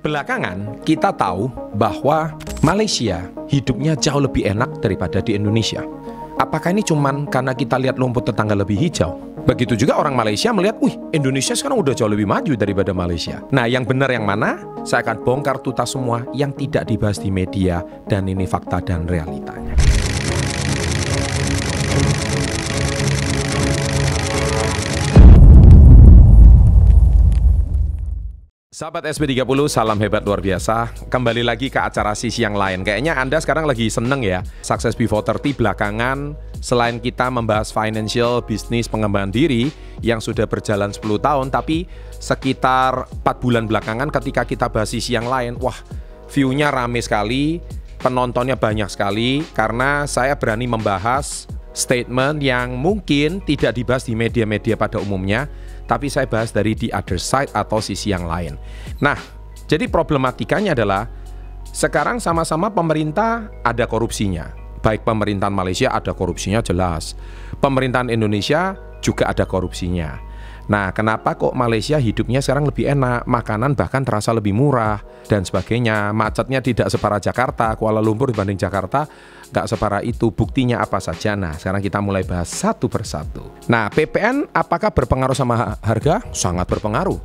Belakangan kita tahu bahwa Malaysia hidupnya jauh lebih enak daripada di Indonesia. Apakah ini cuman karena kita lihat rumput tetangga lebih hijau? Begitu juga orang Malaysia melihat, wih, Indonesia sekarang udah jauh lebih maju daripada Malaysia. Nah, yang benar yang mana? Saya akan bongkar tuntas semua yang tidak dibahas di media, dan ini fakta dan realitanya. Sahabat SP30, salam hebat luar biasa. Kembali lagi ke acara sisi yang lain. Kayaknya Anda sekarang lagi seneng ya. Success Before 30 belakangan, selain kita membahas financial, bisnis, pengembangan diri yang sudah berjalan 10 tahun, tapi sekitar 4 bulan belakangan ketika kita bahas sisi yang lain, wah, view-nya rame sekali, penontonnya banyak sekali, karena saya berani membahas statement yang mungkin tidak dibahas di media-media pada umumnya, tapi saya bahas dari the other side atau sisi yang lain. Nah, jadi problematikanya adalah sekarang sama-sama pemerintah ada korupsinya. Baik pemerintahan Malaysia ada korupsinya jelas. Pemerintahan Indonesia juga ada korupsinya. Nah, kenapa kok Malaysia hidupnya sekarang lebih enak, makanan bahkan terasa lebih murah, dan sebagainya. Macetnya tidak separah Jakarta, Kuala Lumpur dibanding Jakarta nggak separah itu. Buktinya apa saja? Nah, sekarang kita mulai bahas satu persatu. Nah, PPN apakah berpengaruh sama harga? Sangat berpengaruh.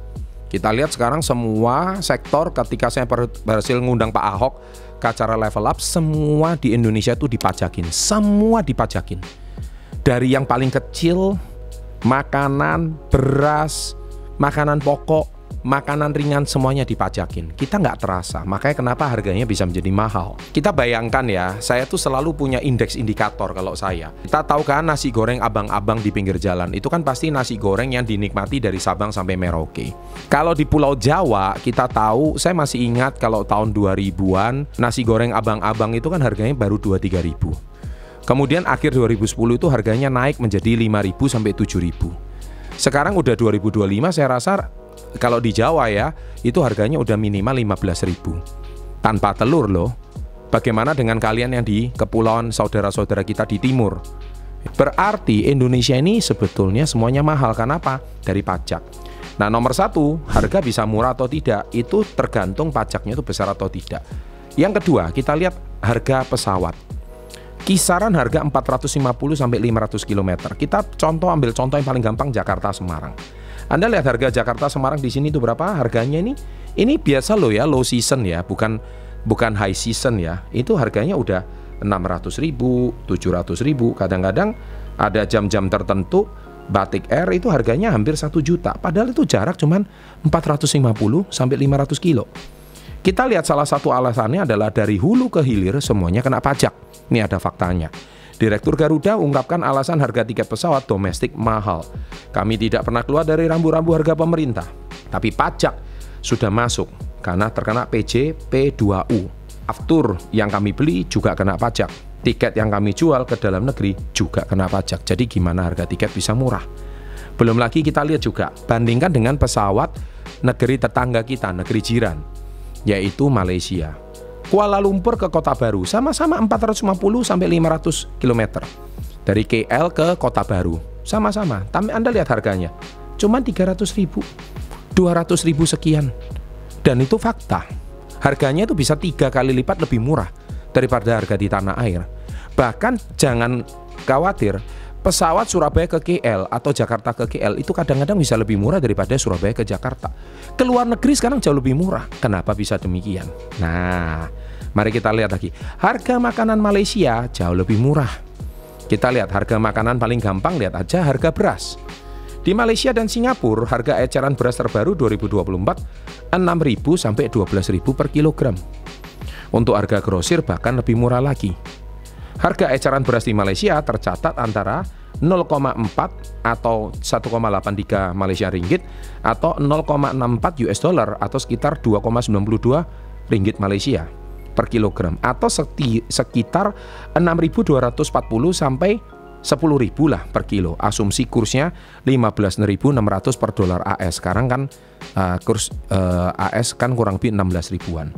Kita lihat sekarang semua sektor, ketika saya berhasil ngundang Pak Ahok ke acara Level Up, semua di Indonesia itu dipajakin. Semua dipajakin. Dari yang paling kecil, makanan, beras, makanan pokok, makanan ringan, semuanya dipajakin. Kita nggak terasa, makanya kenapa harganya bisa menjadi mahal. Kita bayangkan ya, saya tuh selalu punya indeks indikator kalau saya. Kita tahu kan nasi goreng abang-abang di pinggir jalan, itu kan pasti nasi goreng yang dinikmati dari Sabang sampai Merauke. Kalau di Pulau Jawa, kita tahu, saya masih ingat kalau tahun 2000-an, nasi goreng abang-abang itu kan harganya baru 2-3 ribu. Kemudian akhir 2010 itu harganya naik menjadi 5.000 sampai 7.000. Sekarang udah 2025, saya rasa kalau di Jawa ya, itu harganya udah minimal 15.000. Tanpa telur loh. Bagaimana dengan kalian yang di kepulauan saudara-saudara kita di timur? Berarti Indonesia ini sebetulnya semuanya mahal. Kenapa? Dari pajak. Nah, nomor satu, harga bisa murah atau tidak, itu tergantung pajaknya itu besar atau tidak. Yang kedua, kita lihat harga pesawat. Kisaran harga 450 sampai 500 km. Kita ambil contoh yang paling gampang, Jakarta Semarang. Anda lihat harga Jakarta Semarang di sini itu berapa harganya ini? Ini biasa loh ya, low season ya, bukan high season ya. Itu harganya udah 600.000, 700.000. Kadang-kadang ada jam-jam tertentu Batik Air itu harganya hampir 1 juta. Padahal itu jarak cuman 450 sampai 500 kilo. Kita lihat salah satu alasannya adalah dari hulu ke hilir semuanya kena pajak. Ini ada faktanya. Direktur Garuda ungkapkan alasan harga tiket pesawat domestik mahal. Kami tidak pernah keluar dari rambu-rambu harga pemerintah. Tapi pajak sudah masuk karena terkena PJ P2U. Aftur yang kami beli juga kena pajak. Tiket yang kami jual ke dalam negeri juga kena pajak. Jadi gimana harga tiket bisa murah? Belum lagi kita lihat juga, bandingkan dengan pesawat negeri tetangga kita, negeri jiran, yaitu Malaysia. Kuala Lumpur ke Kota Baru sama-sama 450 sampai 500 km. Dari KL ke Kota Baru sama-sama. Tapi Anda lihat harganya cuma 300.000, 200.000 sekian. Dan itu fakta. Harganya itu bisa 3 kali lipat lebih murah daripada harga di tanah air. Bahkan jangan khawatir, pesawat Surabaya ke KL atau Jakarta ke KL itu kadang-kadang bisa lebih murah daripada Surabaya ke Jakarta. Keluar negeri sekarang jauh lebih murah. Kenapa bisa demikian? Nah, mari kita lihat lagi. Harga makanan Malaysia jauh lebih murah. Kita lihat harga makanan paling gampang, lihat aja harga beras. Di Malaysia dan Singapura, harga eceran beras terbaru 2024 6.000 sampai 12.000 per kilogram. Untuk harga grosir bahkan lebih murah lagi. Harga eceran beras di Malaysia tercatat antara 0,4 atau 1,83 Malaysia ringgit atau 0,64 US dollar atau sekitar 2,92 ringgit Malaysia per kilogram atau sekitar 6.240 sampai 10.000 lah per kilo. Asumsi kursnya 15.600 per dolar AS. Sekarang kan kurs AS kan kurang lebih 16 ribuan.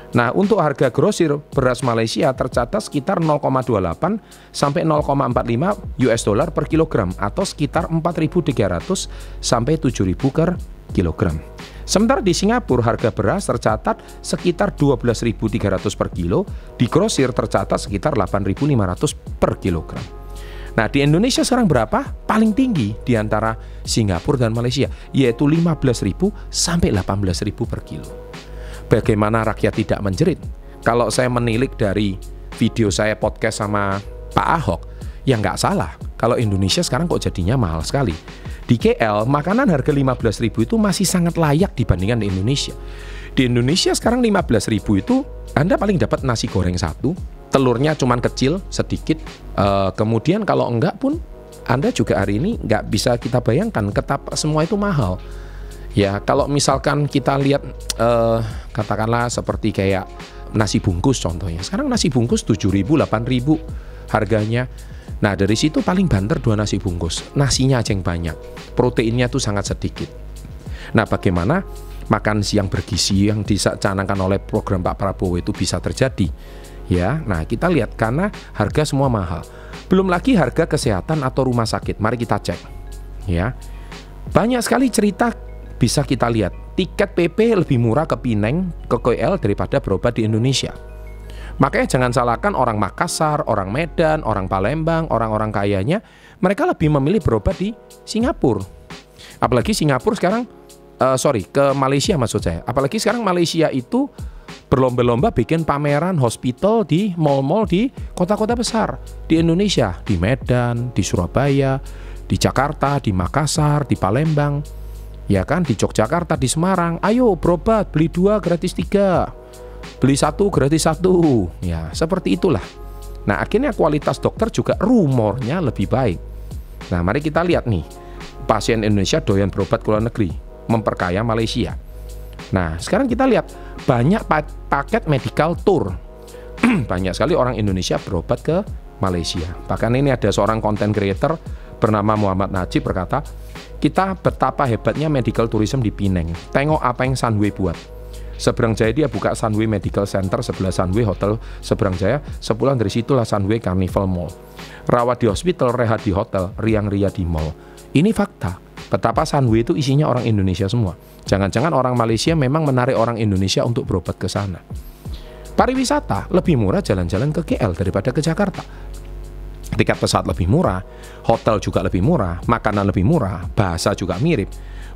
Nah, untuk harga grosir beras Malaysia tercatat sekitar 0,28 sampai 0,45 US dollar per kilogram atau sekitar 4.300 sampai 7.000 per kilogram. Sementara di Singapura harga beras tercatat sekitar 12.300 per kilo, di grosir tercatat sekitar 8.500 per kilogram. Nah, di Indonesia sekarang berapa? Paling tinggi di antara Singapura dan Malaysia, yaitu 15.000 sampai 18.000 per kilo. Bagaimana rakyat tidak menjerit? Kalau saya menilik dari video saya podcast sama Pak Ahok, ya nggak salah. Kalau Indonesia sekarang kok jadinya mahal sekali. Di KL, makanan harga 15.000 itu masih sangat layak dibandingkan di Indonesia. Di Indonesia sekarang 15.000 itu Anda paling dapat nasi goreng satu, telurnya cuman kecil, sedikit. Kemudian kalau enggak pun, Anda juga hari ini nggak bisa kita bayangkan, semua itu mahal. Ya, kalau misalkan kita lihat, katakanlah seperti kayak nasi bungkus contohnya. Sekarang nasi bungkus 7.000, 8.000 harganya. Nah, dari situ paling banter 2 nasi bungkus. Nasinya aja yang banyak, proteinnya tuh sangat sedikit. Nah, bagaimana makan siang bergizi yang dicanangkan oleh program Pak Prabowo itu bisa terjadi? Ya, nah kita lihat karena harga semua mahal. Belum lagi harga kesehatan atau rumah sakit. Mari kita cek. Ya, banyak sekali cerita bisa kita lihat. Tiket PP lebih murah ke Pineng, ke KL daripada berobat di Indonesia. Makanya jangan salahkan orang Makassar, orang Medan, orang Palembang, orang-orang kayanya, mereka lebih memilih berobat di Singapura. Apalagi Singapura sekarang, ke Malaysia maksud saya. Apalagi sekarang Malaysia itu berlomba-lomba bikin pameran hospital di mall-mall di kota-kota besar. Di Indonesia, di Medan, di Surabaya, di Jakarta, di Makassar, di Palembang, ya kan, di Yogyakarta, di Semarang. Ayo berobat, beli 2 gratis 3. Beli 1 gratis 1, ya seperti itulah. Nah, akhirnya kualitas dokter juga rumornya lebih baik. Nah, mari kita lihat nih, pasien Indonesia doyan berobat ke luar negeri, memperkaya Malaysia. Nah, sekarang kita lihat banyak paket medical tour. Banyak sekali orang Indonesia berobat ke Malaysia. Bahkan ini ada seorang content creator bernama Muhammad Najib berkata, kita betapa hebatnya medical tourism di Pineng. Tengok apa yang Sunway buat. Seberang Jaya dia buka Sunway Medical Center, sebelah Sunway Hotel Seberang Jaya, sepulang dari situlah Sunway Carnival Mall. Rawat di hospital, rehat di hotel, riang-ria di mall. Ini fakta, betapa Sunway itu isinya orang Indonesia semua. Jangan-jangan orang Malaysia memang menarik orang Indonesia untuk berobat ke sana. Pariwisata, lebih murah jalan-jalan ke KL daripada ke Jakarta. Tiket pesawat lebih murah, hotel juga lebih murah, makanan lebih murah, bahasa juga mirip.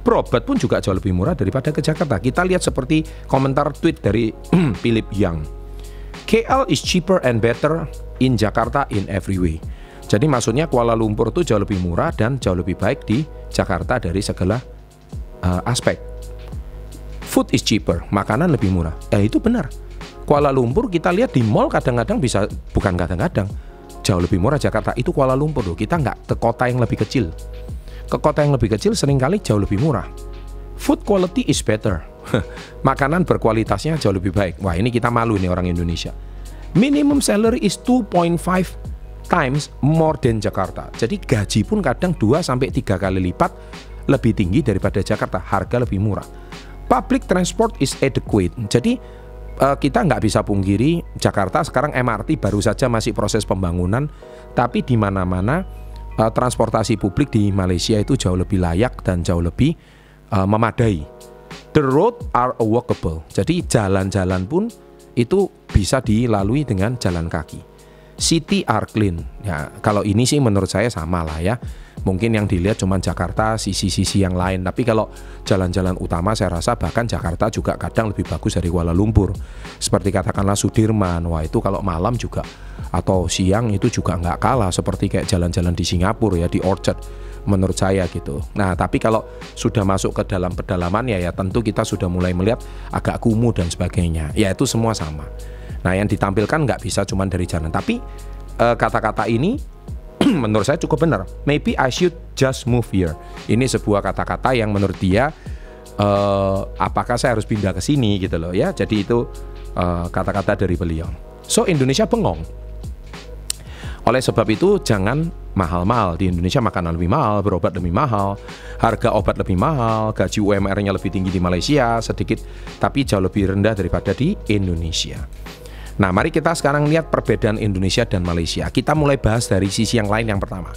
Berobat pun juga jauh lebih murah daripada ke Jakarta. Kita lihat seperti komentar tweet dari Philip Young. KL is cheaper and better in Jakarta in every way. Jadi maksudnya Kuala Lumpur itu jauh lebih murah dan jauh lebih baik di Jakarta dari segala aspek. Food is cheaper, makanan lebih murah. Itu benar. Kuala Lumpur kita lihat di mall kadang-kadang bisa, bukan kadang-kadang, jauh lebih murah Jakarta. Itu Kuala Lumpur loh. Kita nggak ke kota yang lebih kecil. Ke kota yang lebih kecil seringkali jauh lebih murah. Food quality is better. Makanan berkualitasnya jauh lebih baik. Wah, ini kita malu nih orang Indonesia. Minimum salary is 2.5 times more than Jakarta. Jadi gaji pun kadang 2-3 kali lipat lebih tinggi daripada Jakarta. Harga lebih murah. Public transport is adequate. Jadi kita nggak bisa pungkiri Jakarta sekarang MRT baru saja masih proses pembangunan, tapi di mana-mana transportasi publik di Malaysia itu jauh lebih layak dan jauh lebih memadai. The road are walkable. Jadi jalan-jalan pun itu bisa dilalui dengan jalan kaki. City are clean. Ya, kalau ini sih menurut saya sama lah ya. Mungkin yang dilihat cuma Jakarta, sisi-sisi yang lain. Tapi kalau jalan-jalan utama saya rasa bahkan Jakarta juga kadang lebih bagus dari Kuala Lumpur. Seperti katakanlah Sudirman. Wah, itu kalau malam juga atau siang itu juga nggak kalah seperti kayak jalan-jalan di Singapura ya, di Orchard menurut saya gitu. Nah, tapi kalau sudah masuk ke dalam pedalaman ya tentu kita sudah mulai melihat agak kumuh dan sebagainya. Ya itu semua sama. Nah, yang ditampilkan nggak bisa cuma dari jalan. Tapi kata-kata ini menurut saya cukup benar. Maybe I should just move here. Ini sebuah kata-kata yang menurut dia apakah saya harus pindah ke sini gitu loh ya. Jadi itu kata-kata dari beliau. So Indonesia bengong. Oleh sebab itu jangan mahal-mahal. Di Indonesia makanan lebih mahal, berobat lebih mahal, harga obat lebih mahal, gaji UMR-nya lebih tinggi di Malaysia sedikit, tapi jauh lebih rendah daripada di Indonesia. Nah, mari kita sekarang lihat perbedaan Indonesia dan Malaysia. Kita mulai bahas dari sisi yang lain yang pertama.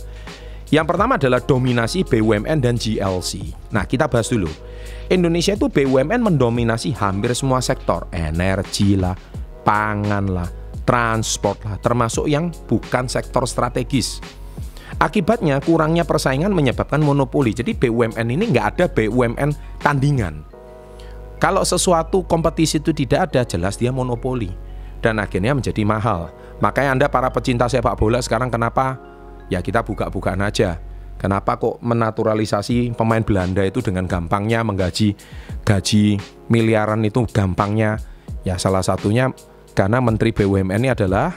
Yang pertama adalah dominasi BUMN dan GLC. Nah, kita bahas dulu. Indonesia itu BUMN mendominasi hampir semua sektor, energi lah, pangan lah, transport lah, termasuk yang bukan sektor strategis. Akibatnya kurangnya persaingan menyebabkan monopoli. Jadi BUMN ini nggak ada BUMN tandingan. Kalau sesuatu kompetisi itu tidak ada, jelas dia monopoli. Dan akhirnya menjadi mahal. Makanya Anda para pecinta sepak bola sekarang kenapa? Ya kita buka-bukaan aja. Kenapa kok menaturalisasi pemain Belanda itu dengan gampangnya menggaji miliaran itu gampangnya? Ya salah satunya karena Menteri BUMN ini adalah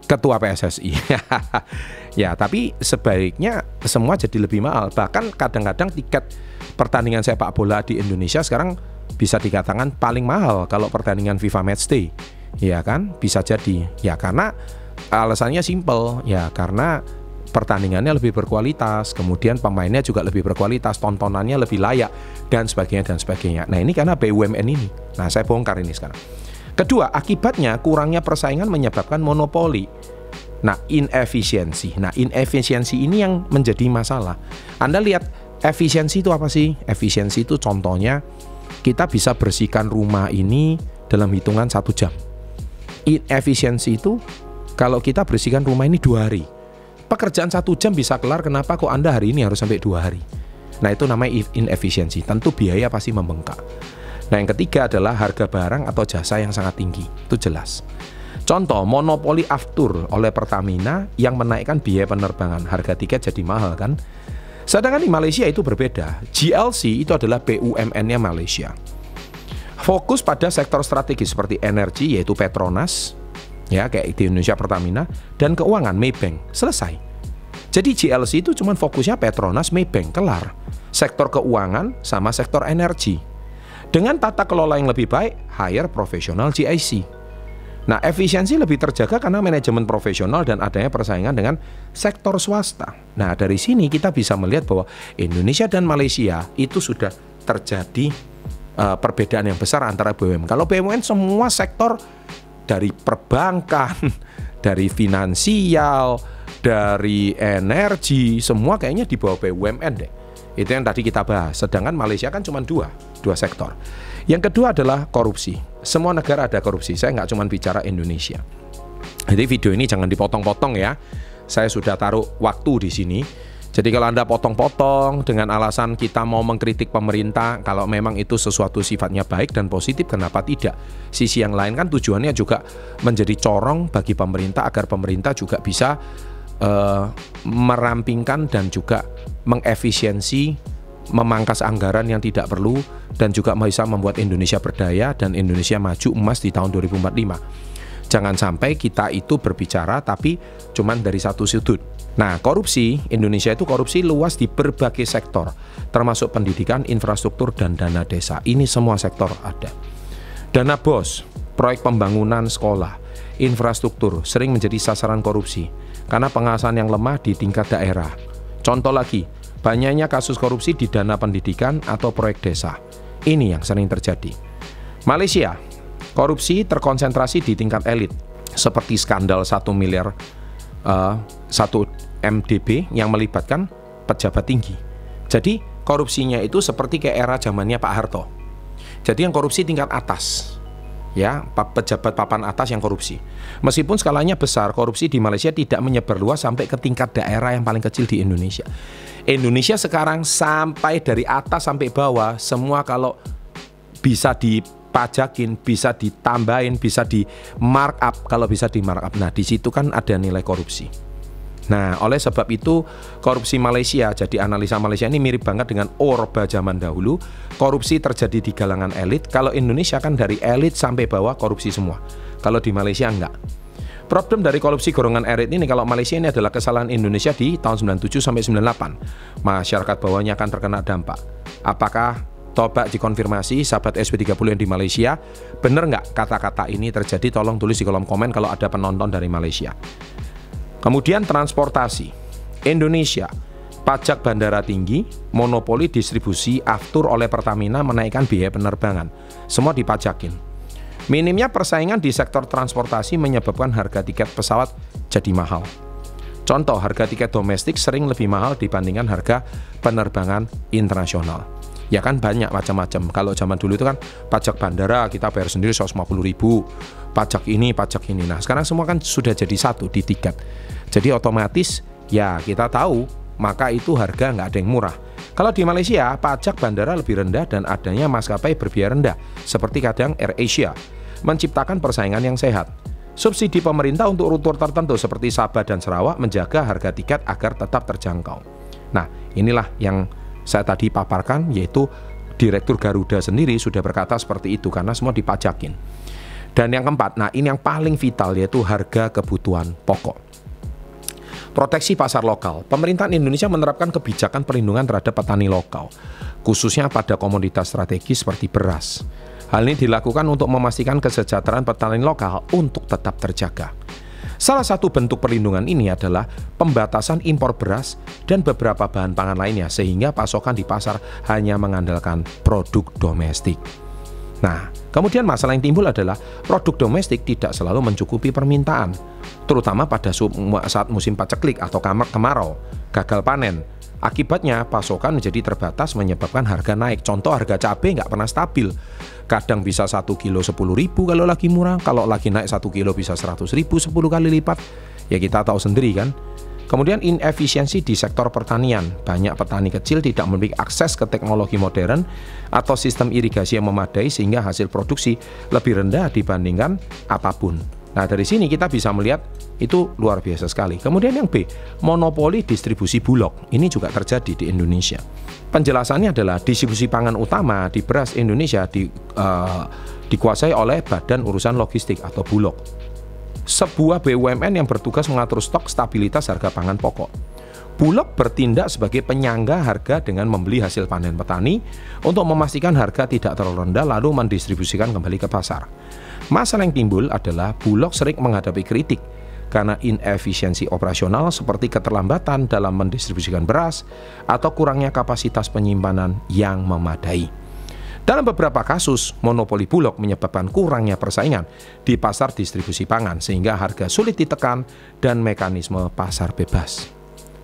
Ketua PSSI. Ya, tapi sebaiknya semua jadi lebih mahal. Bahkan kadang-kadang tiket pertandingan sepak bola di Indonesia sekarang bisa dikatakan paling mahal kalau pertandingan FIFA Matchday. Ya kan? Bisa jadi. Ya karena alasannya simple. Ya karena pertandingannya lebih berkualitas, kemudian pemainnya juga lebih berkualitas, tontonannya lebih layak, dan sebagainya, dan sebagainya. Nah, ini karena BUMN ini. Nah, saya bongkar ini sekarang. Kedua, akibatnya kurangnya persaingan menyebabkan monopoli. Nah, inefisiensi. Nah, inefisiensi ini yang menjadi masalah. Anda lihat, efisiensi itu apa sih? Efisiensi itu contohnya, kita bisa bersihkan rumah ini dalam hitungan 1 jam. Inefisiensi itu, kalau kita bersihkan rumah ini 2 hari. Pekerjaan 1 jam bisa kelar, kenapa kok Anda hari ini harus sampai 2 hari? Nah, itu namanya inefisiensi. Tentu biaya pasti membengkak. Nah, yang ketiga adalah harga barang atau jasa yang sangat tinggi. Itu jelas. Contoh, monopoli aftur oleh Pertamina yang menaikkan biaya penerbangan. Harga tiket jadi mahal kan? Sedangkan di Malaysia itu berbeda. GLC itu adalah BUMN-nya Malaysia. Fokus pada sektor strategis seperti energi, yaitu Petronas, ya kayak di Indonesia Pertamina, dan keuangan Maybank. Selesai. Jadi GLC itu cuma fokusnya Petronas, Maybank, kelar. Sektor keuangan sama sektor energi. Dengan tata kelola yang lebih baik, hire profesional GIC. Nah, efisiensi lebih terjaga karena manajemen profesional dan adanya persaingan dengan sektor swasta. Nah, dari sini kita bisa melihat bahwa Indonesia dan Malaysia itu sudah terjadi perbedaan yang besar antara BUMN. Kalau BUMN semua sektor, dari perbankan, dari finansial, dari energi, semua kayaknya di bawah BUMN deh. Itu yang tadi kita bahas. Sedangkan Malaysia kan cuma dua sektor. Yang kedua adalah korupsi. Semua negara ada korupsi. Saya nggak cuma bicara Indonesia. Jadi video ini jangan dipotong-potong ya. Saya sudah taruh waktu di sini. Jadi kalau Anda potong-potong dengan alasan kita mau mengkritik pemerintah, kalau memang itu sesuatu sifatnya baik dan positif, kenapa tidak? Sisi yang lain kan tujuannya juga menjadi corong bagi pemerintah agar pemerintah juga bisa merampingkan dan juga mengefisiensi, memangkas anggaran yang tidak perlu, dan juga bisa membuat Indonesia berdaya dan Indonesia maju emas di tahun 2045. Jangan sampai kita itu berbicara tapi cuman dari satu sudut. Nah, korupsi, Indonesia itu korupsi luas di berbagai sektor, termasuk pendidikan, infrastruktur, dan dana desa. Ini semua sektor ada. Dana BOS, proyek pembangunan sekolah, infrastruktur sering menjadi sasaran korupsi karena pengawasan yang lemah di tingkat daerah. Contoh lagi, banyaknya kasus korupsi di dana pendidikan atau proyek desa. Ini yang sering terjadi. Malaysia, korupsi terkonsentrasi di tingkat elit, seperti skandal 1 miliar 1 MDB yang melibatkan pejabat tinggi. Jadi korupsinya itu seperti kayak era zamannya Pak Harto. Jadi yang korupsi tingkat atas, ya, pejabat papan atas yang korupsi. Meskipun skalanya besar, korupsi di Malaysia tidak menyebar luas sampai ke tingkat daerah yang paling kecil di Indonesia. Indonesia sekarang sampai dari atas sampai bawah, semua kalau bisa dipajakin, bisa ditambahin, bisa di markup, kalau bisa di markup. Nah, di situ kan ada nilai korupsi. Nah, oleh sebab itu korupsi Malaysia, jadi analisa Malaysia ini mirip banget dengan Orba zaman dahulu. Korupsi terjadi di kalangan elit. Kalau Indonesia kan dari elit sampai bawah korupsi semua. Kalau di Malaysia enggak. Problem dari korupsi golongan elit ini, kalau Malaysia ini adalah kesalahan Indonesia di tahun 97 sampai 98. Masyarakat bawahnya akan terkena dampak. Apakah coba dikonfirmasi sahabat SP30 yang di Malaysia, benar nggak kata-kata ini terjadi? Tolong tulis di kolom komen kalau ada penonton dari Malaysia. Kemudian transportasi Indonesia, pajak bandara tinggi, monopoli distribusi aftur oleh Pertamina menaikkan biaya penerbangan, semua dipajakin. Minimnya persaingan di sektor transportasi menyebabkan harga tiket pesawat jadi mahal. Contoh, harga tiket domestik sering lebih mahal dibandingkan harga penerbangan internasional. Ya kan banyak macam-macam. Kalau zaman dulu itu kan pajak bandara kita bayar sendiri 150.000, pajak ini, pajak ini. Nah sekarang semua kan sudah jadi satu di tiket. Jadi otomatis ya kita tahu, maka itu harga nggak ada yang murah. Kalau di Malaysia, pajak bandara lebih rendah dan adanya maskapai berbiaya rendah, seperti kadang AirAsia, menciptakan persaingan yang sehat. Subsidi pemerintah untuk rute tertentu seperti Sabah dan Sarawak menjaga harga tiket agar tetap terjangkau. Nah, inilah yang saya tadi paparkan, yaitu Direktur Garuda sendiri sudah berkata seperti itu karena semua dipajakin. Dan yang keempat, nah ini yang paling vital, yaitu harga kebutuhan pokok. Proteksi pasar lokal. Pemerintahan Indonesia menerapkan kebijakan perlindungan terhadap petani lokal, khususnya pada komoditas strategis seperti beras. Hal ini dilakukan untuk memastikan kesejahteraan petani lokal untuk tetap terjaga. Salah satu bentuk perlindungan ini adalah pembatasan impor beras dan beberapa bahan pangan lainnya, sehingga pasokan di pasar hanya mengandalkan produk domestik. Nah, kemudian masalah yang timbul adalah produk domestik tidak selalu mencukupi permintaan, terutama pada saat musim paceklik atau kemarau, gagal panen. Akibatnya pasokan menjadi terbatas menyebabkan harga naik. Contoh, harga cabai nggak pernah stabil. Kadang bisa 1 kilo 10.000 kalau lagi murah, kalau lagi naik 1 kilo bisa 100.000, 10 kali lipat. Ya kita tahu sendiri kan. Kemudian inefisiensi di sektor pertanian. Banyak petani kecil tidak memiliki akses ke teknologi modern atau sistem irigasi yang memadai sehingga hasil produksi lebih rendah dibandingkan apapun. Nah dari sini kita bisa melihat itu luar biasa sekali. Kemudian yang B, monopoli distribusi bulog. Ini juga terjadi di Indonesia. Penjelasannya adalah distribusi pangan utama di beras Indonesia dikuasai oleh Badan Urusan Logistik atau Bulog, sebuah BUMN yang bertugas mengatur stok stabilitas harga pangan pokok. Bulog bertindak sebagai penyangga harga dengan membeli hasil panen petani untuk memastikan harga tidak terlalu rendah lalu mendistribusikan kembali ke pasar. Masalah yang timbul adalah Bulog sering menghadapi kritik karena inefisiensi operasional seperti keterlambatan dalam mendistribusikan beras atau kurangnya kapasitas penyimpanan yang memadai. Dalam beberapa kasus, monopoli Bulog menyebabkan kurangnya persaingan di pasar distribusi pangan sehingga harga sulit ditekan dan mekanisme pasar bebas.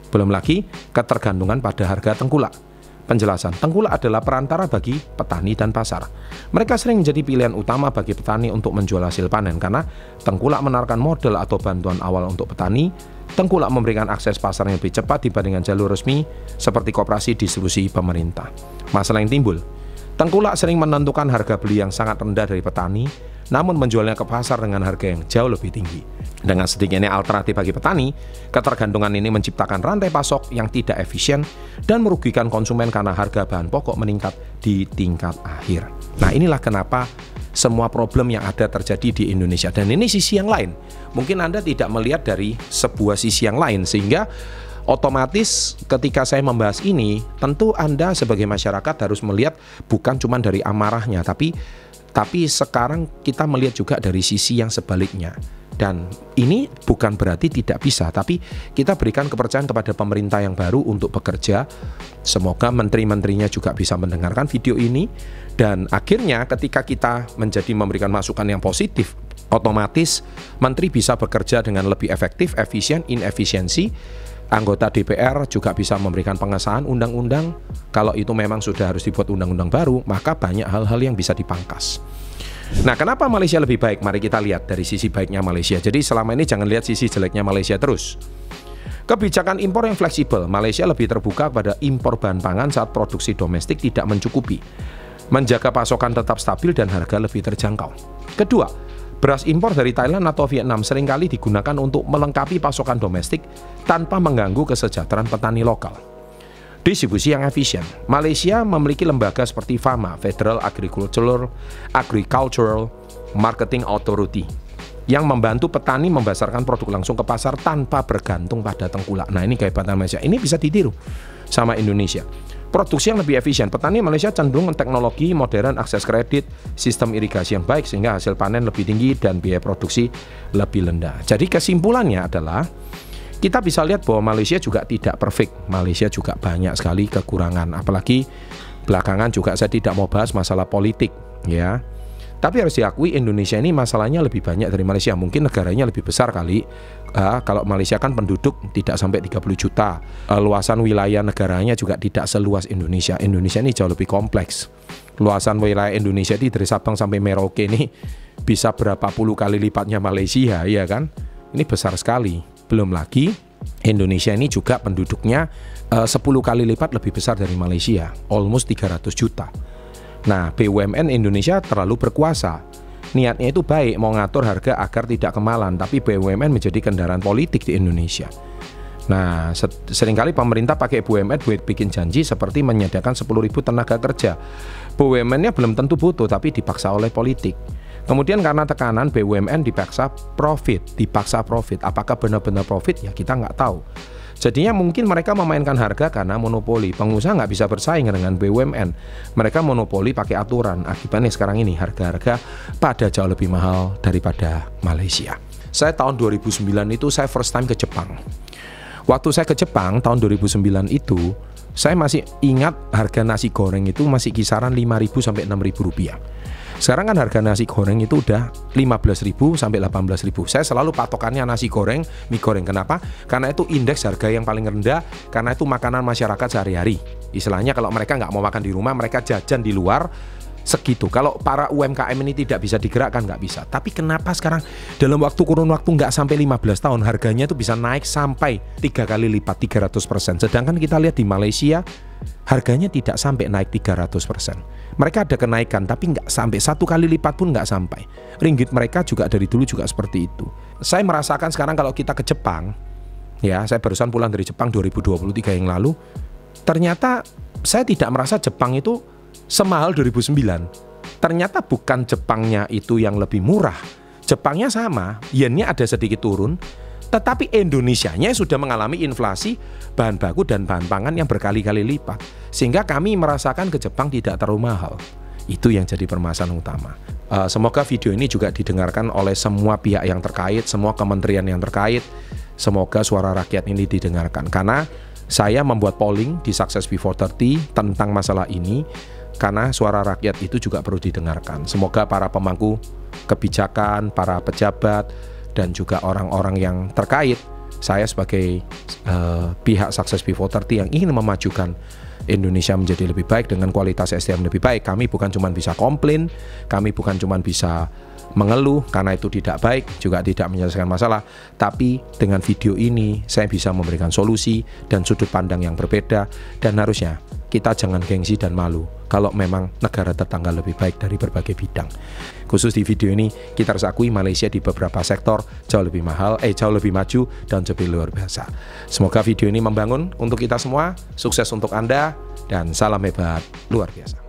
Belum lagi ketergantungan pada harga tengkulak. Penjelasan, tengkulak adalah perantara bagi petani dan pasar. Mereka sering menjadi pilihan utama bagi petani untuk menjual hasil panen karena tengkulak menawarkan modal atau bantuan awal untuk petani. Tengkulak memberikan akses pasar yang lebih cepat dibandingkan jalur resmi seperti koperasi distribusi pemerintah. Masalah yang timbul, tengkulak sering menentukan harga beli yang sangat rendah dari petani, namun menjualnya ke pasar dengan harga yang jauh lebih tinggi. Dengan sedikitnya alternatif bagi petani, ketergantungan ini menciptakan rantai pasok yang tidak efisien dan merugikan konsumen karena harga bahan pokok meningkat di tingkat akhir. Nah inilah kenapa semua problem yang ada terjadi di Indonesia. Dan ini sisi yang lain. Mungkin Anda tidak melihat dari sebuah sisi yang lain, sehingga otomatis ketika saya membahas ini, tentu Anda sebagai masyarakat harus melihat bukan cuma dari amarahnya, tapi sekarang kita melihat juga dari sisi yang sebaliknya. Dan ini bukan berarti tidak bisa, tapi kita berikan kepercayaan kepada pemerintah yang baru untuk bekerja. Semoga menteri-menterinya juga bisa mendengarkan video ini. Dan akhirnya ketika kita memberikan masukan yang positif, otomatis menteri bisa bekerja dengan lebih efektif, efisien, inefisiensi. Anggota DPR juga bisa memberikan pengesahan undang-undang. Kalau itu memang sudah harus dibuat undang-undang baru, maka banyak hal-hal yang bisa dipangkas. Nah, kenapa Malaysia lebih baik? Mari kita lihat dari sisi baiknya Malaysia. Jadi selama ini jangan lihat sisi jeleknya Malaysia terus. Kebijakan impor yang fleksibel. Malaysia lebih terbuka pada impor bahan pangan saat produksi domestik tidak mencukupi. Menjaga pasokan tetap stabil dan harga lebih terjangkau. Kedua, beras impor dari Thailand atau Vietnam seringkali digunakan untuk melengkapi pasokan domestik tanpa mengganggu kesejahteraan petani lokal. Distribusi yang efisien. Malaysia memiliki lembaga seperti FAMA, Federal Agricultural Marketing Authority, yang membantu petani membasarkan produk langsung ke pasar tanpa bergantung pada tengkulak. Nah ini kehebatan Malaysia. Ini bisa ditiru sama Indonesia. Produksi yang lebih efisien. Petani Malaysia cenderung teknologi modern, akses kredit, sistem irigasi yang baik sehingga hasil panen lebih tinggi dan biaya produksi lebih rendah. Jadi kesimpulannya adalah kita bisa lihat bahwa Malaysia juga tidak perfect. Malaysia juga banyak sekali kekurangan. Apalagi belakangan juga saya tidak mau bahas masalah politik, ya. Tapi harus diakui Indonesia ini masalahnya lebih banyak dari Malaysia. Mungkin negaranya lebih besar kali. Kalau Malaysia kan penduduk tidak sampai 30 juta. Luasan wilayah negaranya juga tidak seluas Indonesia. Indonesia ini jauh lebih kompleks. Luasan wilayah Indonesia ini dari Sabang sampai Merauke ini bisa berapa puluh kali lipatnya Malaysia, ya kan? Ini besar sekali. Belum lagi Indonesia ini juga penduduknya 10 kali lipat lebih besar dari Malaysia, almost 300 juta. Nah, BUMN Indonesia terlalu berkuasa. Niatnya itu baik, mau ngatur harga agar tidak kemahalan, tapi BUMN menjadi kendaraan politik di Indonesia. Nah, seringkali pemerintah pakai BUMN buat bikin janji seperti menyediakan 10.000 tenaga kerja. BUMN-nya belum tentu butuh, tapi dipaksa oleh politik. Kemudian karena tekanan BUMN dipaksa profit. Apakah benar-benar profit? Ya kita nggak tahu. Jadinya mungkin mereka memainkan harga karena monopoli. Pengusaha nggak bisa bersaing dengan BUMN. Mereka monopoli pakai aturan. Akibatnya sekarang ini harga-harga pada jauh lebih mahal daripada Malaysia. Saya tahun 2009 itu saya first time ke Jepang. Waktu saya ke Jepang tahun 2009 itu, saya masih ingat harga nasi goreng itu masih kisaran 5.000 sampai 6.000 rupiah. Sekarang kan harga nasi goreng itu udah 15.000 sampai 18.000. Saya selalu patokannya nasi goreng, mie goreng. Kenapa? Karena itu indeks harga yang paling rendah, karena itu makanan masyarakat sehari-hari. Istilahnya kalau mereka nggak mau makan di rumah, mereka jajan di luar, segitu. Kalau para UMKM ini tidak bisa digerakkan, nggak bisa. Tapi kenapa sekarang dalam kurun waktu nggak sampai 15 tahun harganya itu bisa naik sampai 3 kali lipat, 300%. Sedangkan kita lihat di Malaysia harganya tidak sampai naik 300%. Mereka ada kenaikan tapi nggak sampai 1 kali lipat pun nggak sampai. Ringgit mereka juga dari dulu juga seperti itu. Saya merasakan sekarang kalau kita ke Jepang, ya saya barusan pulang dari Jepang 2023 yang lalu, ternyata saya tidak merasa Jepang itu semahal 2009. Ternyata bukan Jepangnya itu yang lebih murah. Jepangnya sama, yennya ada sedikit turun, tetapi Indonesianya sudah mengalami inflasi bahan baku dan bahan pangan yang berkali-kali lipat. Sehingga kami merasakan ke Jepang tidak terlalu mahal. Itu yang jadi permasalahan utama. Semoga video ini juga didengarkan oleh semua pihak yang terkait, semua kementerian yang terkait. Semoga suara rakyat ini didengarkan. Karena saya membuat polling di Success Before 30 tentang masalah ini. Karena suara rakyat itu juga perlu didengarkan. Semoga para pemangku kebijakan, para pejabat, dan juga orang-orang yang terkait, saya sebagai pihak Success Before 30 yang ingin memajukan Indonesia menjadi lebih baik dengan kualitas SDM lebih baik. Kami bukan cuma bisa komplain, kami bukan cuma bisa mengeluh karena itu tidak baik, juga tidak menyelesaikan masalah. Tapi dengan video ini saya bisa memberikan solusi dan sudut pandang yang berbeda. Dan harusnya kita jangan gengsi dan malu kalau memang negara tetangga lebih baik dari berbagai bidang. Khusus di video ini kita harus akui Malaysia di beberapa sektor jauh lebih mahal, jauh lebih maju dan jauh lebih luar biasa. Semoga video ini membangun untuk kita semua, sukses untuk Anda, dan salam hebat luar biasa.